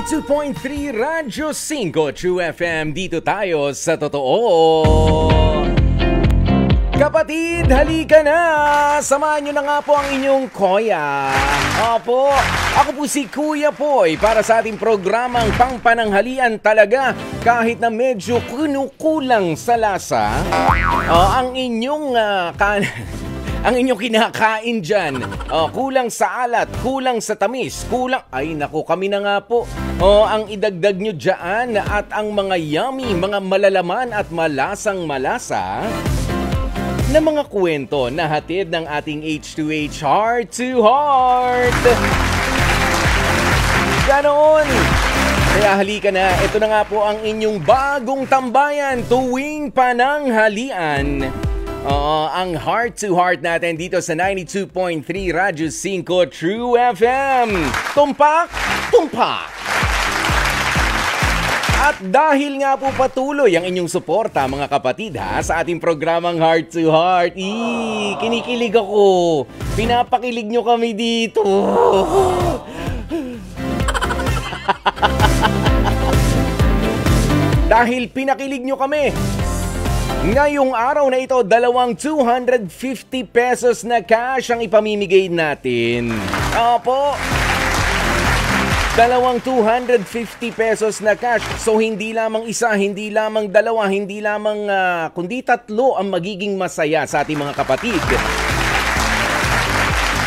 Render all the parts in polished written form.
92.3 Radyo 5 True FM. Dito tayo sa totoo. Kapatid, halika na! Samahan nyo na nga po ang inyong Kuya. Opo, ako po si Kuya Poy para sa ating programang pangpananghalian talaga. Kahit na medyo kunukulang sa lasa, ang inyong ang inyong kinakain dyan, kulang sa alat, kulang sa tamis, kulang... Ay naku, kami na nga po. Ang idagdag nyo dyan at ang mga yummy, mga malalaman at malasang malasa na mga kwento na hatid ng ating H2H Heart to Heart. Ganoon. Kaya halika na, ito na nga po ang inyong bagong tambayan tuwing pananghalian. Ang Heart to Heart natin dito sa 92.3 Radyo 5 True FM. Tumpak, tumpak! At dahil nga po patuloy ang inyong suporta mga kapatid sa ating programang Heart to Heart. Kinikilig ako. Pinapakilig nyo kami dito. Dahil pinakilig nyo kami. Ngayong araw na ito, 250 pesos na cash ang ipamimigay natin. Opo. 250 pesos na cash. So hindi lamang isa, hindi lamang dalawa, hindi lamang kundi tatlo ang magiging masaya sa ating mga kapatid.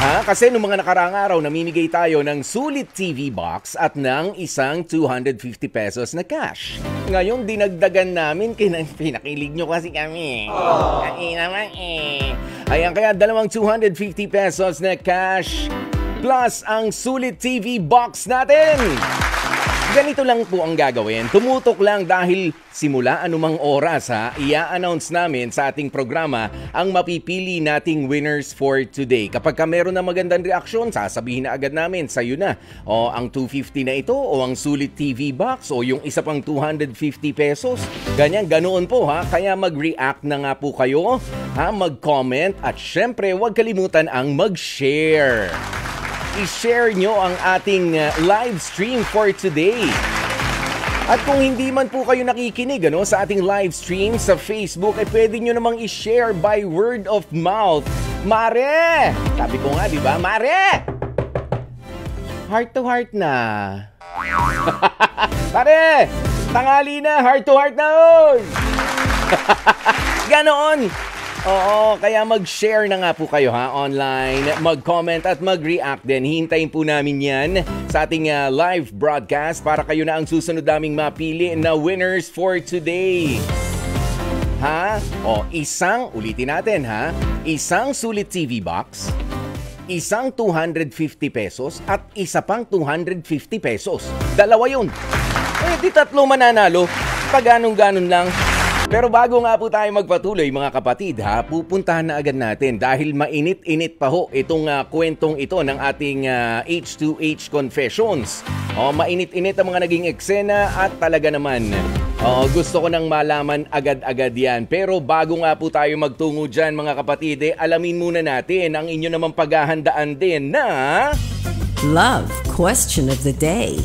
Kasi noong mga nakaraang araw, namimigay tayo ng sulit TV box at ng isang 250 pesos na cash. Ngayon, dinagdagan namin, pinakilig nyo kasi kami. Ayan, kaya 250 pesos na cash plus ang sulit TV box natin. Ganito lang po ang gagawin. Tumutok lang dahil simula anumang oras i-announce namin sa ating programa ang mapipili nating winners for today. Kapag meron na magandang reaksyon, sasabihin na agad namin sa'yo na. O ang 250 na ito, o ang sulit TV box, o yung isa pang 250 pesos. Ganyan, ganoon po Kaya mag-react na nga po kayo, mag-comment, at syempre huwag kalimutan ang mag-share. I-share nyo ang ating live stream for today. At kung hindi man po kayo nakikinig sa ating live stream sa Facebook, pwede nyo namang i-share by word of mouth. Mare! Sabi ko nga, di ba? Mare! Heart to heart na. Mare! Tanghali na! Heart to heart na! Ganoon! Oo, kaya mag-share na nga po kayo online, mag-comment at mag-react din. Hintayin po namin yan sa ating live broadcast para kayo na ang susunod naming mapili na winners for today. Ulitin natin isang sulit TV box, isang 250 pesos at isa pang 250 pesos. Dalawa yun. Di tatlo mananalo. Pag ganun lang. Pero bago nga po tayo magpatuloy mga kapatid pupuntahan na agad natin dahil mainit-init pa itong kwentong ito ng ating H2H Confessions. Mainit-init ang mga naging eksena at talaga naman gusto ko nang malaman agad-agad yan. Pero bago nga po tayo magtungo dyan mga kapatid, alamin muna natin ang inyo namang paghahandaan din na Love Question of the Day.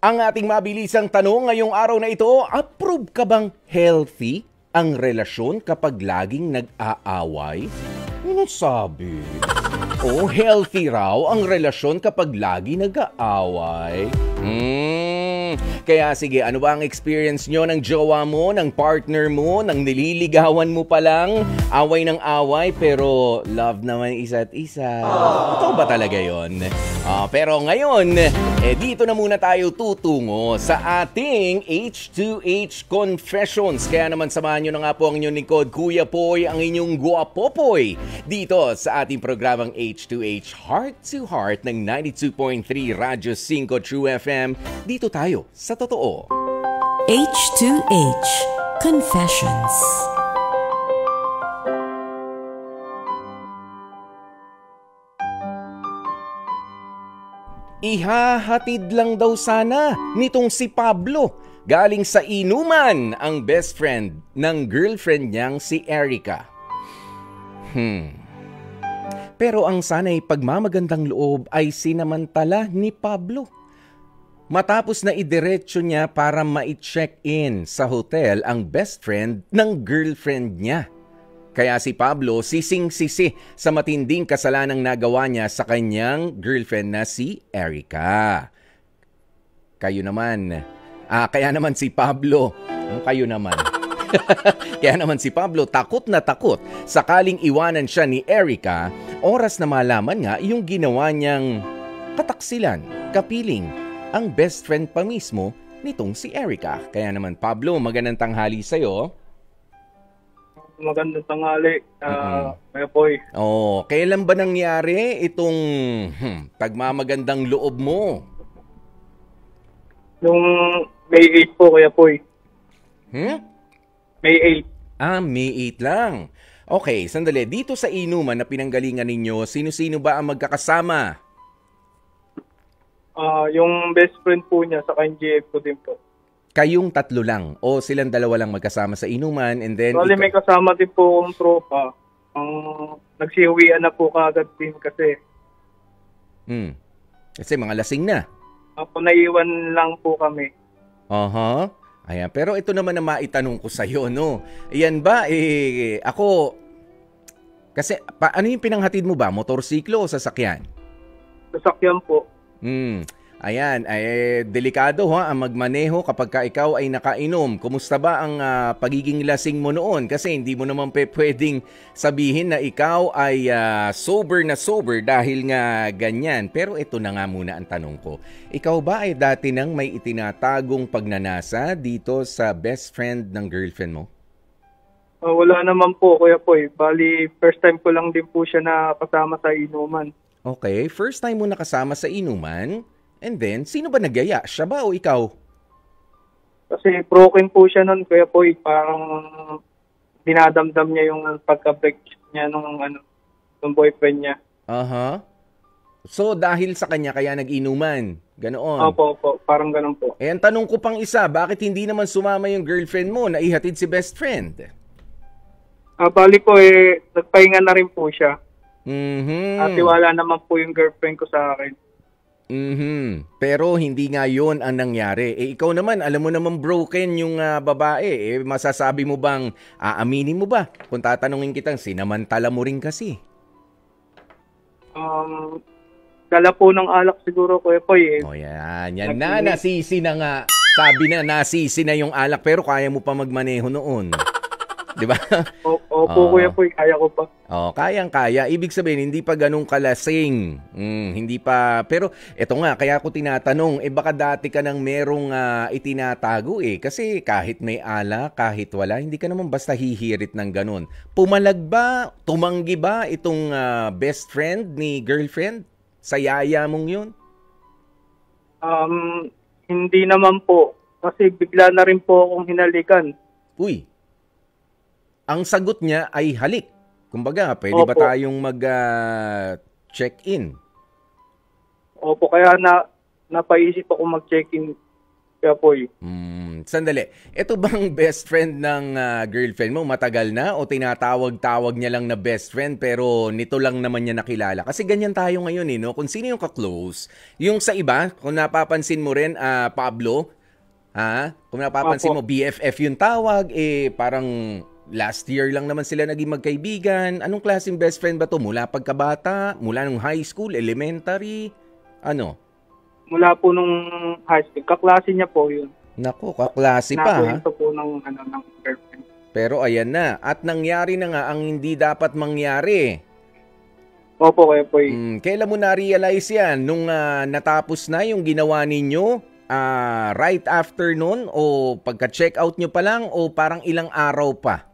Ang ating mabilisang tanong ngayong araw na ito, approve ka bang healthy ang relasyon kapag laging nag-aaway? Ano sabi? Healthy raw ang relasyon kapag lagi nag-aaway. Kaya sige, ano ba ang experience nyo ng jowa mo, ng partner mo, ng nililigawan mo pa lang? Away ng away pero love naman isa't isa. Ito ba talaga yon? Pero ngayon, dito na muna tayo tutungo sa ating H2H Confessions. Kaya naman samahan nyo na nga po ang inyong lingkod, Kuya Poy, ang inyong guwapopoy, dito sa ating programang H2H Heart to Heart ng 92.3 Radyo 5 True FM. Dito tayo sa totoo. H2H Confessions. Ihahatid lang daw sana nitong si Pablo galing sa inuman ang best friend ng girlfriend niyang si Erica. Pero ang sana'y pagmamagandang loob ay sinamantala ni Pablo. Matapos na idiretso niya para ma-check-in sa hotel ang best friend ng girlfriend niya. Kaya si Pablo sising-sisi sa matinding kasalanang nagawa niya sa kanyang girlfriend na si Erica. Kaya naman si Pablo, Kaya naman si Pablo takot na takot sakaling iwanan siya ni Erica, oras na malaman nga yung ginawa niyang kataksilan, kapiling, ang best friend pa mismo nitong si Erica. Kaya naman Pablo, magandang tanghali sa'yo. Magandang tanghali, Kuya Poy. Kailan ba nangyari itong pagmamagandang loob mo? Nung May 8 po, Kuya Poy. May 8. May 8 lang. Okay, sandali. Dito sa inuman na pinanggalingan ninyo, sino-sino ba ang magkakasama? Yung best friend po niya sa GF ko din po. Kayong tatlo lang o silang dalawa lang magkasama sa inuman and then... Bali, may kasama din po akong tropa. Nagsiuwian na po kaagad din kasi. Kasi mga lasing na. Naiwan lang po kami. Ayan, pero ito naman na maitanong ko sa'yo, no? Ayan ba, ako... Kasi, ano yung pinanghatid mo ba? Motorsiklo o sasakyan? Sasakyan po. Ayan, delikado ang magmaneho kapag ka ikaw ay nakainom. Kumusta ba ang pagiging lasing mo noon? Kasi hindi mo naman pwedeng sabihin na ikaw ay sober na sober dahil nga ganyan. Pero ito na nga muna ang tanong ko. Ikaw ba ay dati nang may itinatagong pagnanasa dito sa best friend ng girlfriend mo? Wala naman po, Kuya Poy. Bali, first time ko lang din po siya nakasama sa inuman. Okay, first time mo nakasama sa inuman. And then, sino ba nagyaya? Siya ba o ikaw? Kasi broken po siya nun, Kuya Poy. Parang dinadamdam niya yung pagka-break niya nung boyfriend niya. So, dahil sa kanya kaya nag-inuman? Ganoon? Opo. Parang ganon po. Ang tanong ko pang isa, bakit hindi naman sumama yung girlfriend mo na ihatid si best friend? Bali po nagpahinga na rin po siya. At wala naman po yung girlfriend ko sa akin. Pero hindi nga yun ang nangyari. Ikaw naman, alam mo naman broken yung babae. Masasabi mo bang, aaminin mo ba? Kung tatanungin kitang, sinamantala mo rin kasi. Dala po ng alak siguro, Kuya Poy. Yan na, nasisi na nga. Sabi na, nasisi na yung alak, pero kaya mo pa magmaneho noon. Di ba? Opo, Kuya Poy, kaya ko pa. Kayang-kaya. Ibig sabihin, hindi pa ganun kalasing. Hindi pa. Pero, eto nga, kaya ko tinatanong, baka dati ka nang merong itinatago Kasi kahit may ala, kahit wala, hindi ka naman basta hihirit ng ganun. Pumalag ba, tumanggi ba itong best friend ni girlfriend? Sa yaya mong yun? Hindi naman po. Kasi bigla na rin po akong hinalikan. Uy. Ang sagot niya ay halik. Kumbaga, pwede ba tayong mag-check-in? Opo, kaya napaisip ako mag-check-in. Kaya po Sandali. Ito bang best friend ng girlfriend mo? Matagal na? O tinatawag-tawag niya lang na best friend pero nito lang naman niya nakilala? Kasi ganyan tayo ngayon no? Kung sino yung ka-close. Yung sa iba, kung napapansin mo rin, Pablo, kung napapansin mo, BFF yung tawag, parang... Last year lang naman sila naging magkaibigan. Anong klaseng best friend ba to? Mula pagkabata? Mula nung high school? Elementary? Ano? Mula po nung high school. Kaklase niya po yun. Naku, kaklase pa Nakuwento po ng girlfriend. Pero ayan na. At nangyari na nga ang hindi dapat mangyari. Opo, Kuya Poy. Kailan mo na-realize yan? Nung natapos na yung ginawa ninyo? Right after nun? O pagka-check out nyo pa lang? O parang ilang araw pa?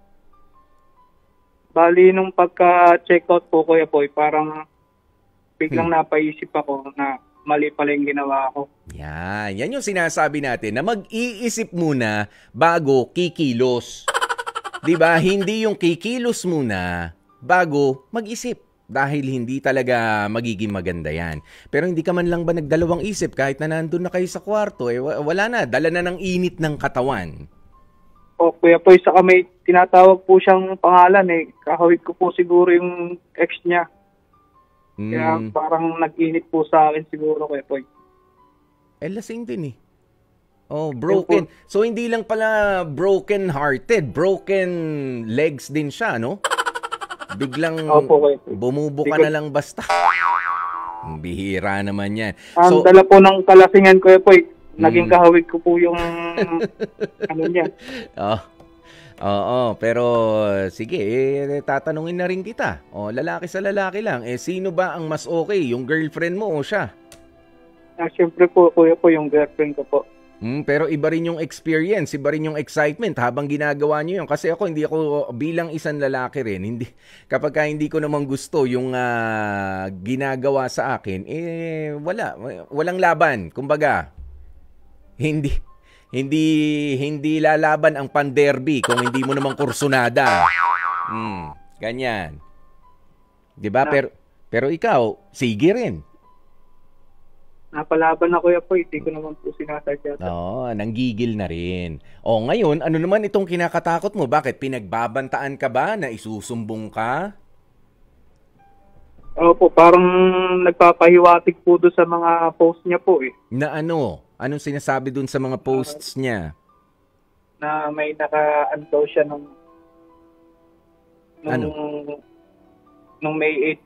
Bali, nung pagka-checkout po, Kuya Poy, parang biglang napaisip ako na mali pala yung ginawa ko. Yan yung sinasabi natin na mag-iisip muna bago kikilos. Diba? Hindi yung kikilos muna bago mag-isip. Dahil hindi talaga magiging maganda yan. Pero hindi ka man lang ba nagdalawang isip kahit na nandun na kayo sa kwarto? Wala na. Dala na ng init ng katawan. O, Kuya Poy, saka may tinatawag po siyang pangalan Kakawit ko po siguro yung ex niya. Kaya parang nag-init po sa akin siguro Kuya Poy. Lasing din eh. Oh, broken. So, hindi lang pala broken-hearted. Broken legs din siya, no? Biglang bumubuka na lang basta. Bihira naman yan. Ang dala po ng kalasingan Kuya Poy. Naging kahawig ko po yung ano niya. Oo, pero sige, tatanungin na rin kita. Lalaki sa lalaki lang. Sino ba ang mas okay? Yung girlfriend mo o siya? Siyempre po, Kuya po, yung girlfriend ko po. Pero iba rin yung experience, iba rin yung excitement habang ginagawa niyo yun. Kasi hindi ako bilang isang lalaki rin, kapag hindi ko naman gusto yung ginagawa sa akin, walang laban. Kumbaga, hindi lalaban ang panderby kung hindi mo naman kursunada. Ganyan. 'Di ba? Pero ikaw, sige rin. Napalaban na Kuya po, hindi ko naman po sinasadya. Nanggigil na rin. Ngayon, ano naman itong kinakatakot mo? Bakit? Pinagbabantaan ka ba na isusumbong ka? Opo, parang nagpapahiwatig po doon sa mga post niya po eh. Na ano? Anong sinasabi doon sa mga posts niya? Na may naka-undaw siya nung May 8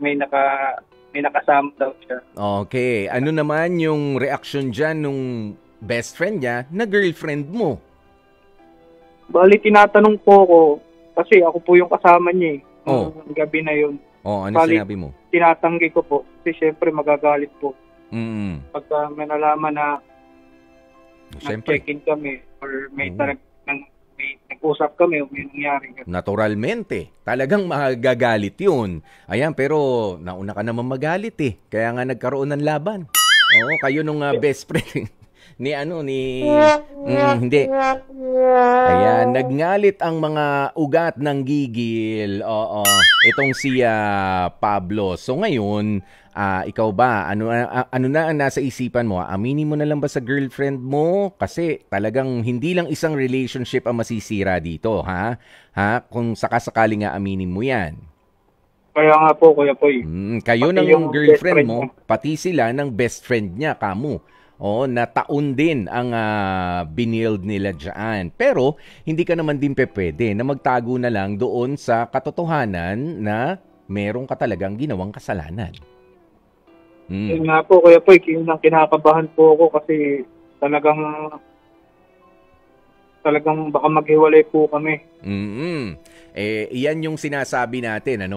may nakasama daw siya. Okay. Ano naman yung reaction dyan nung best friend niya na girlfriend mo? Bali, tinatanong po ko, kasi ako po yung kasama niya eh. Gabi na yun. Ano sinabi mo? Tinatanggi ko po. Kasi syempre magagalit po. Pagka may nalaman na nag-check-in kami or may nag-usap kami o may nangyari. Naturalmente. Talagang magagalit yun. Ayan, pero nauna ka naman magalit eh. Kaya nga nagkaroon ng laban. Kayo nung best friend. Hindi. Ayan, nagngalit ang mga ugat ng gigil. Itong si Pablo. So ngayon, ikaw ba, ano na ang nasa isipan mo? Aminin mo na lang ba sa girlfriend mo? Kasi talagang hindi lang isang relationship ang masisira dito, ha? Kung sakasakali nga aminin mo yan. Kaya nga po, Kuya Poy. Kayo ng girlfriend mo, pati sila ng best friend niya, kamo. Na taon din ang binild nila dyan. Pero, hindi ka naman din pwede na magtago na lang doon sa katotohanan na meron ka talagang ginawang kasalanan. Yun nga po, Kuya Poy, kinakabahan po ako kasi talagang baka maghiwalay po kami. Iyan yung sinasabi natin, na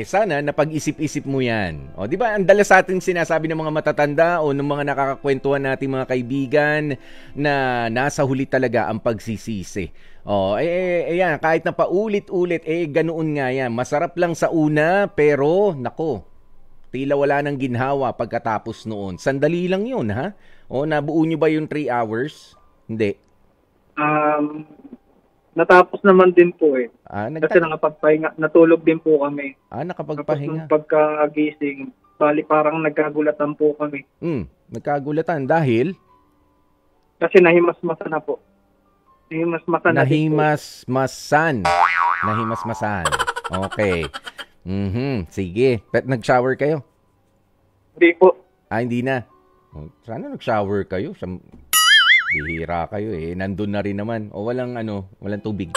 sana napag-isip-isip mo yan. Di ba, ang dalas sa atin sinasabi ng mga matatanda o ng mga nakakakwentuhan nating mga kaibigan na nasa huli talaga ang pagsisisi. Yan, kahit na paulit-ulit, ganoon nga yan. Masarap lang sa una, pero, tila wala nang ginhawa pagkatapos noon. Sandali lang yun, ha? Nabuo nyo ba yung 3 hours? Hindi. Natapos naman din po eh. Kasi nakapagpahinga, natulog din po kami. Nakapagpahinga. Tapos pagkagising, bali parang nagkagulatan po kami. Nagkagulatan dahil? Kasi nahimasmasan na po. Nahimasmasan. Okay. Sige. Nag-shower kayo? Hindi po. Hindi na. Sana nag-shower kayo. Bihira kayo eh. Nandun na rin naman. Walang tubig.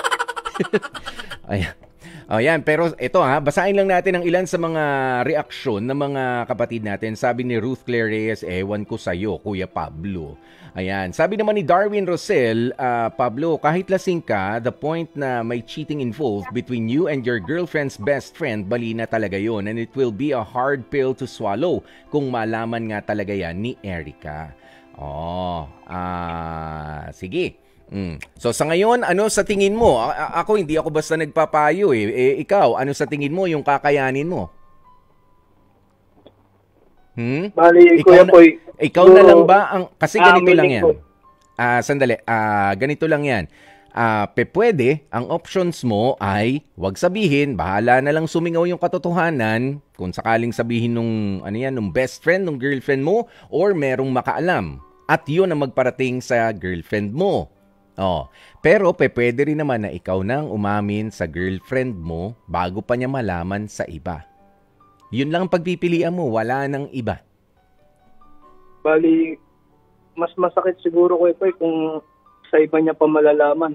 Ayan, pero ito basahin lang natin ang ilan sa mga reaksyon ng mga kapatid natin. Sabi ni Ruth Claire Reyes, ewan ko sa'yo, Kuya Pablo. Ayan, sabi naman ni Darwin Rosel, Pablo, kahit lasing ka, the point na may cheating involved between you and your girlfriend's best friend, bali na talaga yon, and it will be a hard pill to swallow kung malaman nga talaga yan ni Erica. Sige. So sa ngayon, ano sa tingin mo? Ako hindi ako basta nagpapayo eh. Ikaw, ano sa tingin mo yung kakayanin mo? Bali, Kuya Poy. Ikaw na lang ba ang kasi ganito lang yan. Sandali. Ganito lang yan. Pwede, ang options mo ay wag sabihin, bahala na lang sumingaw yung katotohanan kung sakaling sabihin nung best friend, nung girlfriend mo, or merong makaalam. At yun ang magparating sa girlfriend mo. Pero pwede rin naman na ikaw nang umamin sa girlfriend mo bago pa niya malaman sa iba. Yun lang ang pagpipilian mo, wala nang iba. Bali, mas masakit siguro ko ito kung sa iba niya pa malalaman.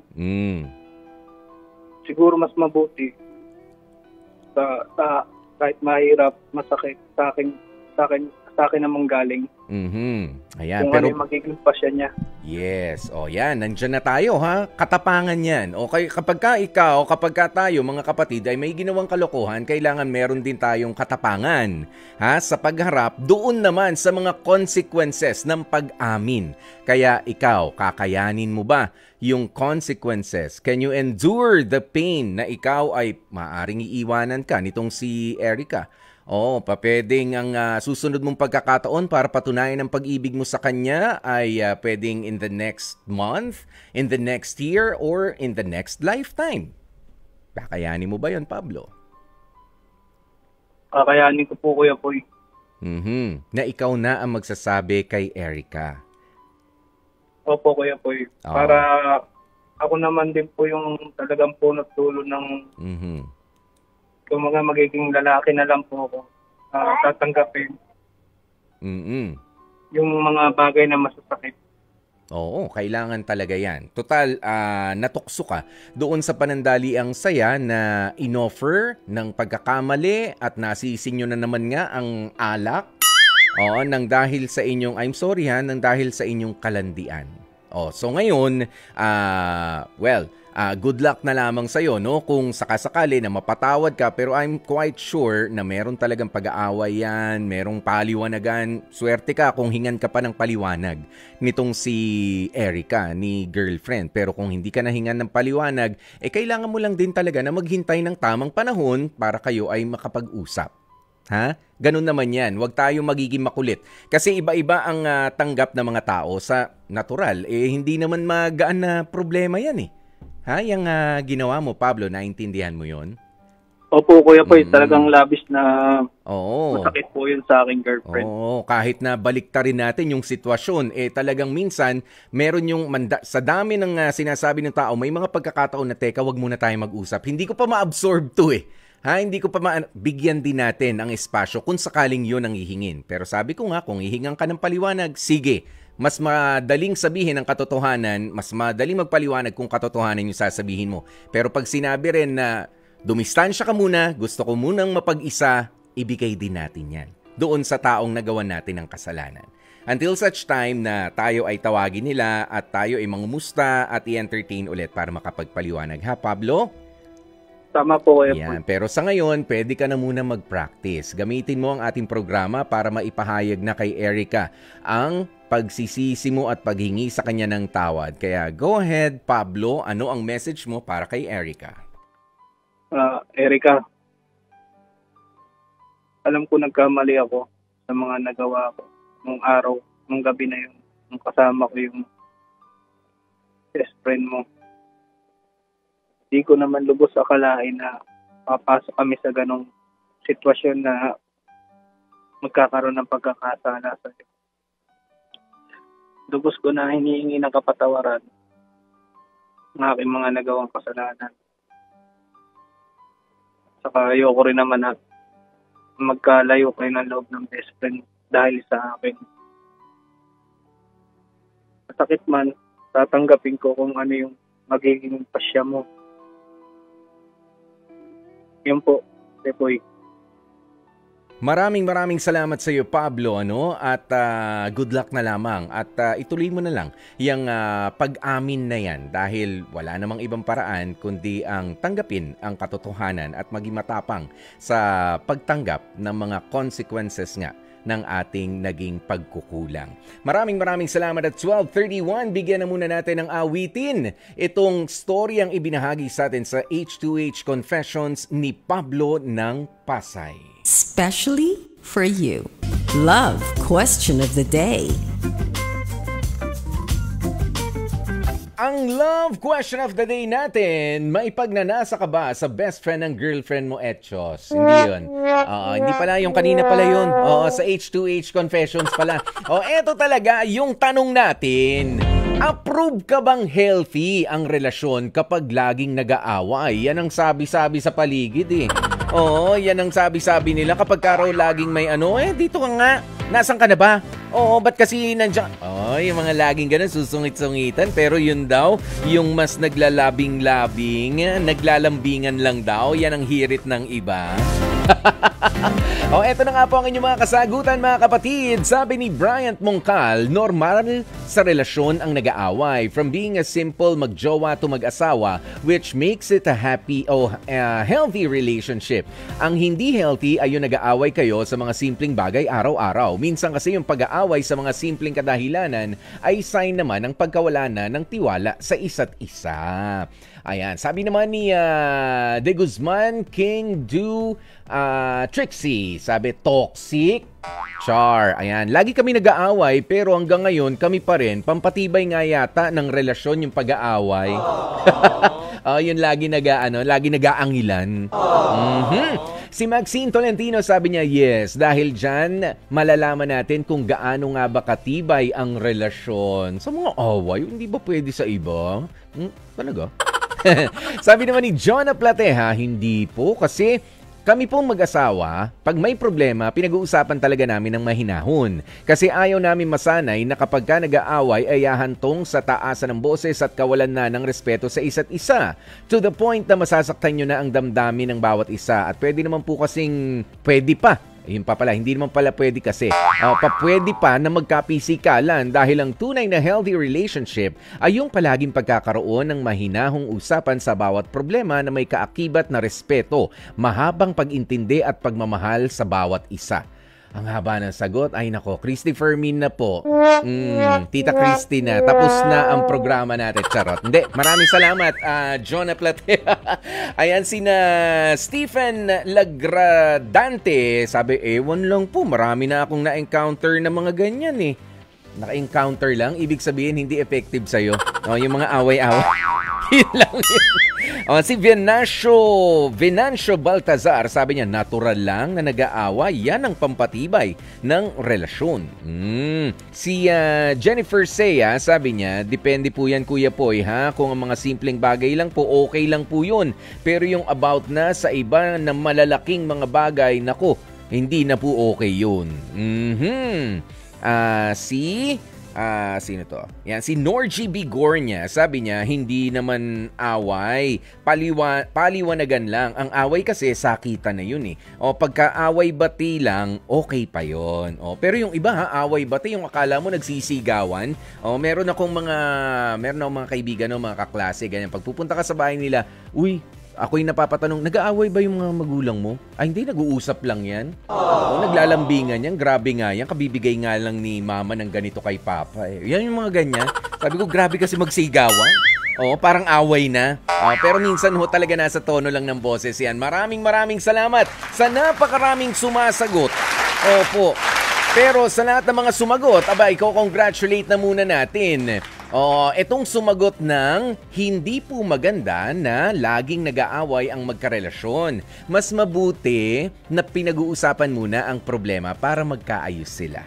Siguro mas mabuti sa kahit mahirap, masakit sa akin namang galing. Ayan, kung pero ano yung magiging pasya niya. yes, yan, nandiyan na tayo ha, katapangan yan. Okay, kapag ka tayo mga kapatid ay may ginawang kalokohan, kailangan meron din tayong katapangan ha, sa pagharap doon naman sa mga consequences ng pag-amin. Kaya ikaw, kakayanin mo ba yung consequences? Can you endure the pain na ikaw ay maaring iiwanan ka nitong si Erica? Pwedeng ang susunod mong pagkakataon para patunayan ang pag-ibig mo sa kanya ay pwedeng in the next month, in the next year, or in the next lifetime. Kakayanin mo ba yon, Pablo? Kakayanin ko po, Kuya Poy. Na ikaw na ang magsasabi kay Erica. Opo, Kuya Poy. Para ako naman din po yung talagang punot dulo ng kung mga magiging lalaki na lang po ako, tatanggapin yung mga bagay na masasakit. Oo, kailangan talaga yan. Total, natukso ka doon sa panandaliang saya na inoffer ng pagkakamali at nasisinyo na naman nga ang alak. Nang dahil sa inyong, I'm sorry nang dahil sa inyong kalandian. So ngayon, good luck na lamang sa'yo, no? Kung sakasakali na mapatawad ka, pero I'm quite sure na meron talagang pag-aaway yan, merong paliwanagan. Swerte ka kung hingan ka pa ng paliwanag nitong si Erica, ni girlfriend. Pero kung hindi ka nahingan ng paliwanag, kailangan mo lang din talaga na maghintay ng tamang panahon para kayo ay makapag-usap. Ha? Ganun naman yan. Huwag tayong magiging makulit. Kasi iba-iba ang tanggap ng mga tao sa natural. Hindi naman magaan na problema yan Yung ginawa mo, Pablo, naintindihan mo yon? Opo, Kuya Poy, talagang labis na masakit po yun sa aking girlfriend. Kahit na baliktarin natin yung sitwasyon, talagang minsan, meron yung sa dami ng sinasabi ng tao, may mga pagkakataon na, teka, wag muna tayo mag-usap. Hindi ko pa ma-absorb to hindi ko pa bigyan din natin ang espasyo kung sakaling yun ang hihingin. Pero sabi ko nga, kung hihingan ka ng paliwanag, sige. Mas madaling sabihin ang katotohanan, mas madaling magpaliwanag kung katotohanan yung sasabihin mo. Pero pag sinabi rin na dumistansya ka muna, gusto ko munang mapag-isa, ibigay din natin yan doon sa taong nagawan natin ng kasalanan. Until such time na tayo ay tawagin nila at tayo ay mangumusta at i-entertain ulit para makapagpaliwanag. Ha, Pablo? Tama po, Kuya Poy. Yan. Pero sa ngayon, pwede ka na muna mag-practice. Gamitin mo ang ating programa para maipahayag na kay Erica ang pagsisisi mo at paghingi sa kanya ng tawad. Kaya go ahead, Pablo. Ano ang message mo para kay Erica? Erica, alam ko nagkamali ako sa mga nagawa ko nung araw, nung gabi na yun. Nung kasama ko yung best friend mo. Hindi ko naman lubos akalain na papasok kami sa ganong sitwasyon na magkakaroon ng pagkakasala sa iyo. Lubos ko na hinihingi ng kapatawaran ng aking mga nagawang kasalanan. Saka ayoko rin naman na magkalayo kayo ng loob ng best friend dahil sa akin. Masakit man, tatanggapin ko kung ano yung magiging pasya mo. Yun po, Tepoy. Maraming salamat sa iyo, Pablo, at good luck na lamang at ituloy mo na lang yung pag-amin na yan dahil wala namang ibang paraan kundi ang tanggapin ang katotohanan at maging matapang sa pagtanggap ng mga consequences nga ng ating naging pagkukulang. Maraming salamat at 12:31. Bigyan na muna natin ng awitin itong story ang ibinahagi sa atin sa H2H Confessions ni Pablo ng Pasay. Specially for you. Love Question of the Day. Ang love question of the day natin, maipagnanasa ka ba sa best friend ng girlfriend mo, Etchos? Hindi yun. Hindi pala, yung kanina pala yun. Sa H2H Confessions pala. Eto talaga yung tanong natin. Approve ka bang healthy ang relasyon kapag laging nag-aaway? Yan ang sabi-sabi sa paligid Oo, yan ang sabi-sabi nila kapag ka raw laging may dito ka nga. Nasaan ka na ba? Oo, ba't kasi nandiyan? Yung mga laging ganun, susungit-sungitan. Pero yun daw, yung mas naglalabing-labing, naglalambingan lang daw, yan ang hirit ng iba. Eto na nga po ang inyong mga kasagutan, mga kapatid. Sabi ni Bryant Mongcal, normal sa relasyon ang nag-aaway. From being a simple magjowa to mag-asawa, which makes it a happy o healthy relationship. Ang hindi healthy ay yung nag-aaway kayo sa mga simpleng bagay araw-araw. Minsan kasi yung pag-aaway sa mga simpleng kadahilanan ay sign naman ng pagkawala na ng tiwala sa isa't isa. Ayan, sabi naman ni De Guzman, King Du Trixie, sabi toxic. Char, ayan, lagi kami nag-aaway pero hanggang ngayon kami pa rin, pampatibay nga yata ng relasyon yung pag-aaway. Yun lagi nag-aangilan. Si Maxine Tolentino sabi niya, yes, dahil dyan malalaman natin kung gaano nga ba katibay ang relasyon. Sa mga away, hindi ba pwede sa iba? Talaga? Sabi naman ni Jonah Plateha, hindi po kasi kami pong mag-asawa, pag may problema, pinag-uusapan talaga namin ng mahinahon. Kasi ayaw namin masanay na kapag ka nag-aaway ay ahantong sa taasan ng boses at kawalan na ng respeto sa isa't isa. To the point na masasaktan nyo na ang damdamin ng bawat isa. At pwede naman po kasing, pwede pa. Yun pa pala, hindi naman pala pwede kasi. Pwede pa na magkapisikalan dahil ang tunay na healthy relationship ay yung palaging pagkakaroon ng mahinahong usapan sa bawat problema na may kaakibat na respeto, mahabang pag-intindi at pagmamahal sa bawat isa. Ang haba ng sagot, ay nako, Christy Fermin na po. Tita Christy na, tapos na ang programa natin. Charot. Hindi, maraming salamat, Jonah Platea. Ayan, sina Stephen Lagradante. Sabi, ewan lang po, marami na akong na-encounter na mga ganyan eh. Naka-encounter lang, ibig sabihin hindi effective sa'yo. Yung mga away-away. Yun lang yun. Si Venancio Baltazar, sabi niya, natural lang na nag-aaway. Yan ang pampatibay ng relasyon. Si Jennifer Sea, sabi niya, depende po yan, Kuya Poy, ha? Kung ang mga simpleng bagay lang po, okay lang po yun. Pero yung about na sa iba na malalaking mga bagay, nako, hindi na po okay yun. Sino to? Yan, si Norgie Bigornia. Sabi niya, hindi naman away. Paliwanagan lang. Ang away kasi, sakitan na yun eh. Pagka-away bati lang, okay pa yun. Pero yung iba away bati, yung akala mo nagsisigawan. Meron akong mga kaibigan, mga kaklase, ganyan. Pag pupunta ka sa bahay nila, uy, ako'y napapatanong, nag-aaway ba yung mga magulang mo? Hindi, nag-uusap lang yan. Naglalambingan yan, grabe nga yan. Kabibigay nga lang ni mama ng ganito kay papa. Yan yung mga ganyan. Sabi ko, grabe kasi magsigawan. Parang away na. Pero minsan talaga nasa tono lang ng boses yan. Maraming salamat sa napakaraming sumasagot. Opo. Pero sa lahat ng mga sumagot, congratulate na muna natin. Itong sumagot ng hindi po maganda na laging nag-aaway ang magkarelasyon. Mas mabuti na pinag-uusapan muna ang problema para magkaayos sila.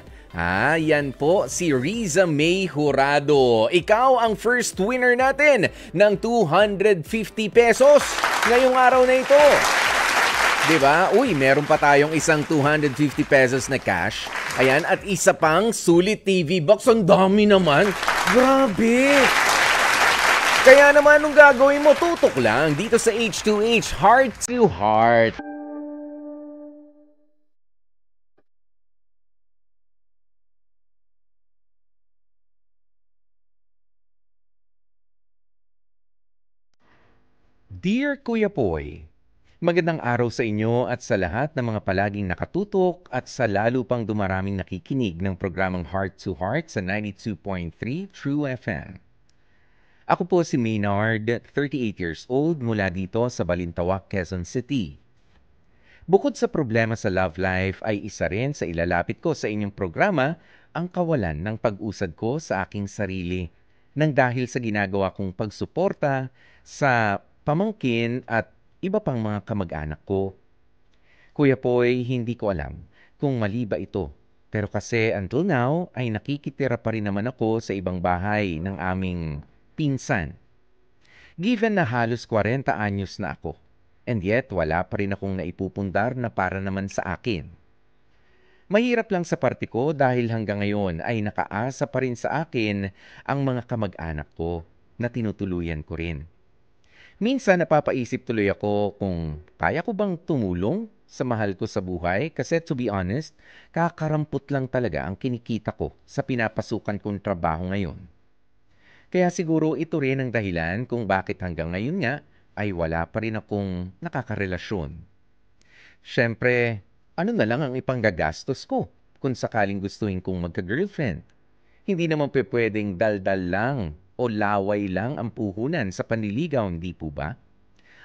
Yan po si Riza May Jurado. Ikaw ang first winner natin ng 250 pesos ngayong araw na ito. Diba? Uy, meron pa tayong isang 250 pesos na cash. Ayan, at isa pang Sulit TV box. Ang dami naman. Grabe! Kaya naman, anong gagawin mo? Tutok lang dito sa H2H, Heart to Heart. Dear Kuya Poy, magandang araw sa inyo at sa lahat ng mga palaging nakatutok at sa lalo pang dumaraming nakikinig ng programang Heart to Heart sa 92.3 True FM. Ako po si Maynard, 38 years old, mula dito sa Balintawak, Quezon City. Bukod sa problema sa love life ay isa rin sa ilalapit ko sa inyong programa ang kawalan ng pag-usad ko sa aking sarili nang dahil sa ginagawa kong pagsuporta sa pamangkin at iba pang mga kamag-anak ko. Kuya Poy, hindi ko alam kung mali ba ito. Pero kasi until now ay nakikitira pa rin naman ako sa ibang bahay ng aming pinsan. Given na halos 40 anyos na ako, And yet, wala pa rin akong naipupundar na para naman sa akin. Mahirap lang sa parte ko dahil hanggang ngayon ay nakaasa pa rin sa akin ang mga kamag-anak ko na tinutuluyan ko rin. Minsan napapaisip tuloy ako kung kaya ko bang tumulong sa mahal ko sa buhay kasi to be honest, kakarampot lang talaga ang kinikita ko sa pinapasukan kong trabaho ngayon. Kaya siguro ito rin ang dahilan kung bakit hanggang ngayon nga ay wala pa rin akong nakakarelasyon. Siyempre, ano na lang ang ipanggagastos ko kung sakaling gustuhin kong magka-girlfriend? Hindi naman pwedeng daldal lang o laway lang ang puhunan sa panliligaw, hindi po ba?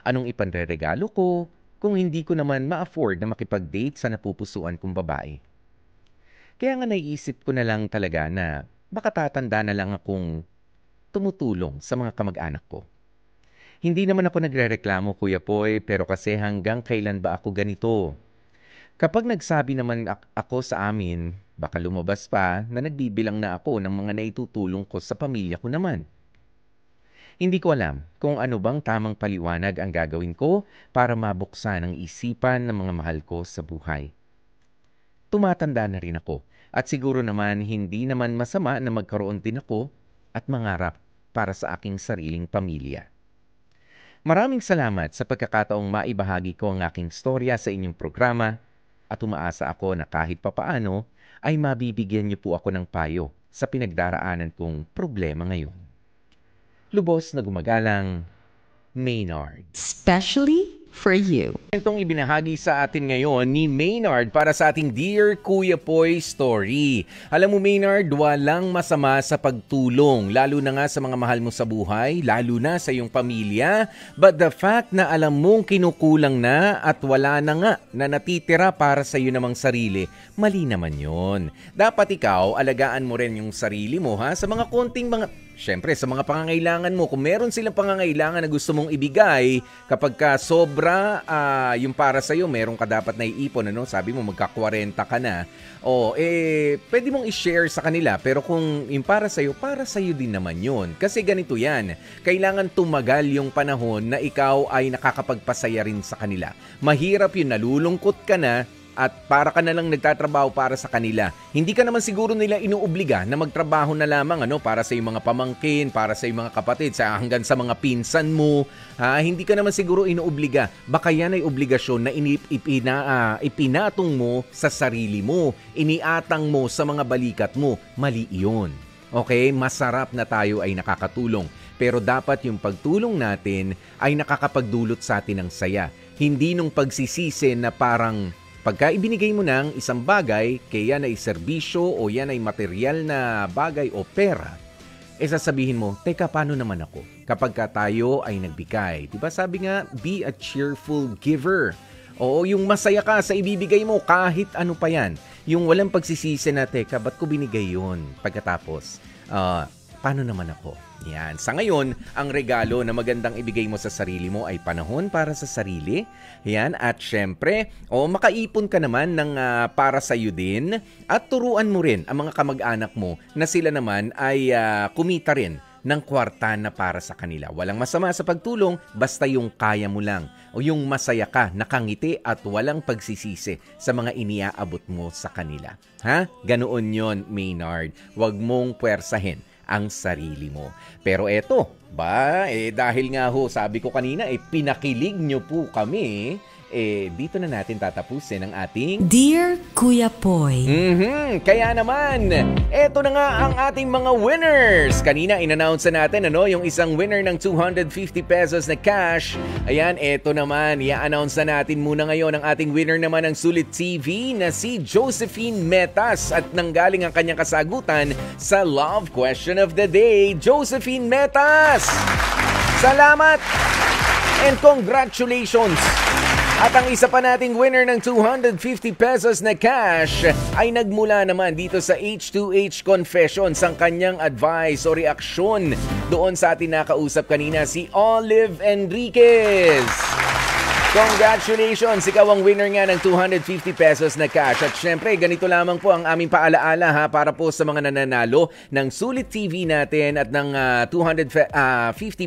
Anong ipanreregalo ko kung hindi ko naman ma-afford na makipag-date sa napupusuan kong babae? Kaya nga naiisip ko na lang talaga na baka tatanda na lang akong tumutulong sa mga kamag-anak ko. Hindi naman ako nagrereklamo, Kuya Poy, pero kasi hanggang kailan ba ako ganito? Kapag nagsabi naman ako sa amin, baka lumabas pa na nagbibilang na ako ng mga naitutulong ko sa pamilya ko naman. Hindi ko alam kung ano bang tamang paliwanag ang gagawin ko para mabuksan ang isipan ng mga mahal ko sa buhay. Tumatanda na rin ako at siguro naman hindi naman masama na magkaroon din ako at mangarap para sa aking sariling pamilya. Maraming salamat sa pagkakataong maibahagi ko ang aking storya sa inyong programa at umaasa ako na kahit papaano ay mabibigyan niyo po ako ng payo sa pinagdaraanan kong problema ngayon. Lubos na gumagalang, Maynard. Especially for you. Itong ibinahagi sa atin ngayon ni Maynard para sa ating Dear Kuya Poy story. Alam mo Maynard, walang masama sa pagtulong, lalo na nga sa mga mahal mo sa buhay, lalo na sa iyong pamilya. But the fact na alam mong kinukulang na at wala na nga na natitira para sa iyo namang sarili, mali naman yon. Dapat ikaw, alagaan mo rin yung sarili mo sa mga konting Siyempre, sa mga pangangailangan mo, kung meron silang pangangailangan na gusto mong ibigay, kapag ka sobra yung para sa'yo, meron ka dapat na iipon, sabi mo magka-40 ka na, pwede mong i-share sa kanila. Pero kung yung para sa'yo din naman yun. Kasi ganito yan, kailangan tumagal yung panahon na ikaw ay nakakapagpasaya rin sa kanila. Mahirap yun, nalulungkot ka na, at para ka na lang nagtatrabaho para sa kanila. Hindi ka naman siguro nila inuobliga na magtrabaho na lamang para sa iyong mga pamangkin, para sa iyong mga kapatid, hanggang sa mga pinsan mo. Hindi ka naman siguro inuobliga. Baka yan ay obligasyon na ipinatong mo sa sarili mo. Iniatang mo sa mga balikat mo. Mali iyon. Okay? Masarap na tayo ay nakakatulong. Pero dapat yung pagtulong natin ay nakakapagdulot sa atin ng saya. Hindi nung pagsisisi na parang pagka ibinigay mo ng isang bagay, kaya yan ay serbisyo o yan ay material na bagay o pera, sasabihin mo, teka, paano naman ako? Kapag tayo ay nagbigay. Diba sabi nga, be a cheerful giver. Oo, yung masaya ka sa ibibigay mo kahit ano pa yan. Yung walang pagsisisi na, teka, ba't ko binigay yun? Pagkatapos, paano naman ako? Yan. Sa ngayon, ang regalo na magandang ibigay mo sa sarili mo ay panahon para sa sarili. Yan. At syempre, makaipon ka naman ng para sa iyo din. At turuan mo rin ang mga kamag-anak mo na sila naman ay kumita rin ng kwarta na para sa kanila. Walang masama sa pagtulong, basta yung kaya mo lang. O yung masaya ka, nakangiti at walang pagsisisi sa mga iniaabot mo sa kanila. Ganoon yon, Maynard. Huwag mong puwersahin ang sarili mo. Pero eto, dahil nga sabi ko kanina, pinakilig nyo po kami, dito na natin tatapusin ang ating Dear Kuya Poy. Kaya naman, eto na nga ang ating mga winners. Kanina in-announce na natin yung isang winner ng 250 pesos na cash. Ayan, eto naman, i-announce na natin muna ngayon ang ating winner naman ng Sulit TV na si Josephine Metas at nanggaling ang kanyang kasagutan sa Love Question of the Day. Josephine Metas! Salamat! And congratulations! At ang isa pa nating winner ng 250 pesos na cash ay nagmula naman dito sa H2H Confessions ang kanyang advice o reaksyon doon sa ating nakausap kanina si Olive Enriquez. Congratulations! Ikaw ang winner nga ng 250 pesos na cash. At syempre, ganito lamang po ang aming paalaala ha, para po sa mga nananalo ng Sulit TV natin at ng 250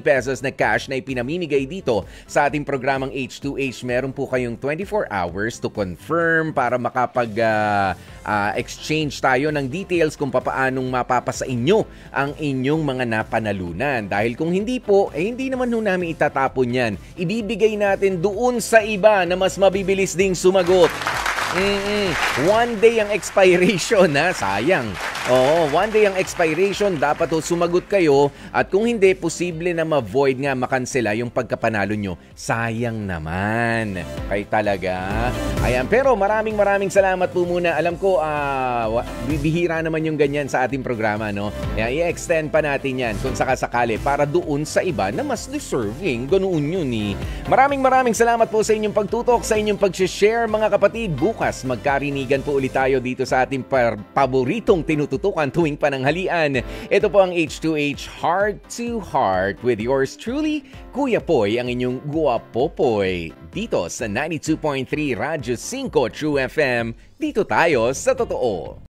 pesos na cash na ipinamimigay dito sa ating programang H2H. Meron po kayong 24 hours to confirm para makapag-exchange tayo ng details kung paanong mapapasa inyo ang inyong mga napanalunan. Dahil kung hindi po, hindi naman namin itatapon yan. Ibibigay natin doon sa iba na mas mabibilis ding sumagot. One day ang expiration ha, sayang. Oo, one day ang expiration, dapat sumagot kayo at kung hindi, posible na ma-void nga, makansela yung pagkapanalo nyo. Sayang naman. Kaya talaga. Ayan, pero maraming salamat po muna. Alam ko, bibihira naman yung ganyan sa ating programa, no? I-extend pa natin yan kung sakasakali para doon sa iba na mas deserving. Ganoon yun eh. Maraming salamat po sa inyong pagtutok, sa inyong pag-share mga kapatid. Bukas, magkarinigan po ulit tayo dito sa ating paboritong tinututukan tuwing pananghalian. Ito po ang H2H Heart to Heart with yours truly, Kuya Poy, ang inyong guwapopoy. Dito sa 92.3 Radyo 5 True FM. Dito tayo sa totoo.